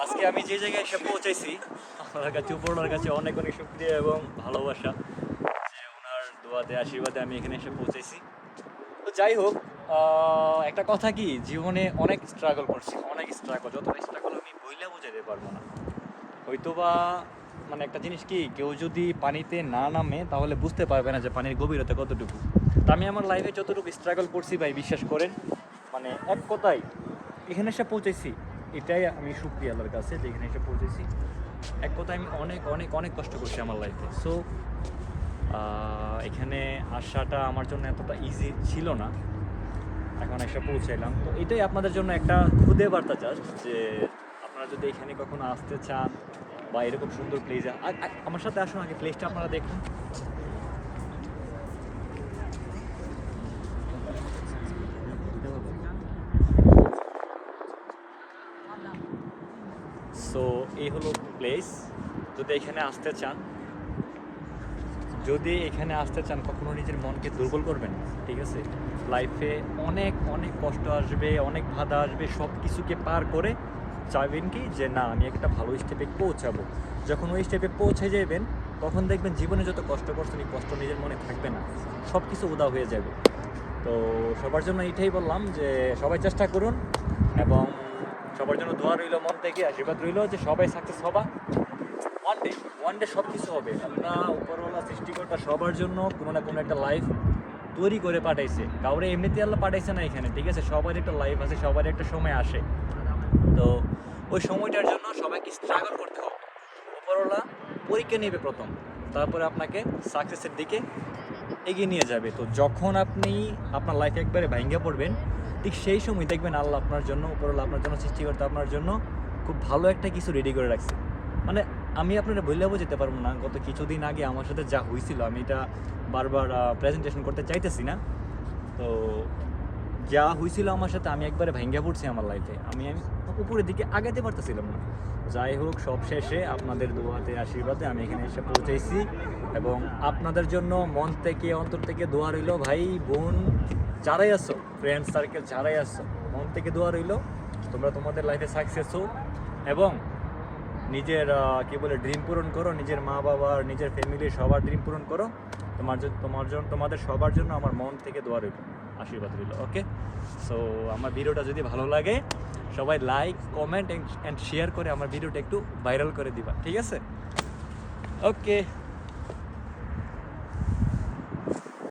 আজকে আমি যে জায়গায় এসে পৌঁছেছি আমার কাছে উপরওয়ালার কাছে অনেক অনেক শুকরিয়া এবং ভালোবাসা যে ওনার দোয়াতে আশীর্বাদে আমি এখানে এসে পৌঁছেছি। তো যাই হোক, একটা কথা কি, জীবনে অনেক স্ট্রাগল করছি, অনেক স্ট্রাগল, যতটা স্ট্রাগল আমি বইলে বোঝাতে পারবো না। হয়তোবা মানে একটা জিনিস কি, কেউ যদি পানিতে না নামে তাহলে বুঝতে পারবে না যে পানির গভীরতা কতটুকু। তা আমি আমার লাইফে যতটুকু স্ট্রাগল করছি ভাই, বিশ্বাস করেন, মানে এক কথায় এখানে এসে পৌঁছেছি, এটাই আমি শুকরিয়া আল্লাহর কাছে যে এখানে এসে পৌঁছেছি। এক কথায় আমি অনেক অনেক অনেক কষ্ট করছি আমার লাইফে। সো এখানে আসাটা আমার জন্য এতটা ইজি ছিল না, এখন এসে পৌঁছাইলাম। তো এটাই আপনাদের জন্য একটা খুদে বার্তা জাস্ট, যে আপনারা যদি এখানে কখনো আসতে চান বা এরকম সুন্দর প্লেস, আমার সাথে আসুন, আগে প্লেসটা আপনারা দেখুন। সো এই হলো প্লেস। যদি এখানে আসতে চান, কখনো নিজের মনকে দুর্বল করবেন না, ঠিক আছে? লাইফে অনেক অনেক কষ্ট আসবে, অনেক বাধা আসবে, সব কিছুকে পার করে চাইবেন কি যে না, আমি একটা ভালো স্টেপে পৌঁছাবো। যখন ওই স্টেপে পৌঁছে যাবেন, তখন দেখবেন জীবনে যত কষ্ট করছেন এই কষ্ট নিজের মনে থাকবে না, সব কিছু উদা হয়ে যাবে। তো সবার জন্য এইটাই বললাম যে সবাই চেষ্টা করুন, এবং সবার জন্য দোয়া রইল, মন থেকে আশীর্বাদ রইল যে সবাই সাকসেস হবা। ওয়ান ডে সব কিছু হবে। আল্লাহ উপরওয়ালা সৃষ্টিকর্তা সবার জন্য কোনো না কোনো একটা লাইফ তৈরি করে পাঠাইছে, কাউরে এমনিতে আল্লাহ পাঠাইছে না এখানে, ঠিক আছে? সবার একটা লাইফ আছে, সবার একটা সময় আসে। তো ওই সময়টার জন্য সবাইকে স্ট্রাগল করতে হবে। উপরওয়ালা পরীক্ষা নেবে প্রথম, তারপরে আপনাকে সাকসেসের দিকে এগিয়ে নিয়ে যাবে। তো যখন আপনি আপনার লাইফে একবারে ভাঙ্গা পড়বেন, ঠিক সেই সময় দেখবেন আল্লাহ আপনার জন্য, উপরওয়ালা আপনার জন্য, সৃষ্টিকর্তা আপনার জন্য খুব ভালো একটা কিছু রেডি করে রাখছে। মানে আমি আপনারা বললেও যেতে পারবো না, গত কিছুদিন আগে আমার সাথে যা হয়েছিল, আমি এটা বারবার প্রেজেন্টেশন করতে চাইতেছি না। তো যা হয়েছিল আমার সাথে, আমি একবারে ভেঙ্গে পড়ছি আমার লাইফে, আমি উপরের দিকে আগাতে পারতেছিলাম না। যাই হোক, সব শেষে আপনাদের দোয়াতে আশীর্বাদে আমি এখানে এসে পৌঁছেছি, এবং আপনাদের জন্য মন থেকে অন্তর থেকে দোয়া রইল। ভাই বোন যারাই আছো, ফ্রেন্ড সার্কেল যারাই আছো, মন থেকে দোয়া রইল তোমরা তোমাদের লাইফে সাকসেস হও, এবং নিজের কি বলে ড্রিম পূরণ করো, নিজের মা বাবার, নিজের ফ্যামিলির সবার ড্রিম পূরণ করো। তোমাদের সবার জন্য আমার মন থেকে দোয়া রইল, আশীর্বাদ রইল। ওকে, সো আমার ভিডিওটা যদি ভালো লাগে সবাই লাইক, কমেন্ট অ্যান্ড শেয়ার করে আমার ভিডিওটা একটু ভাইরাল করে দিবা, ঠিক আছে? ওকে।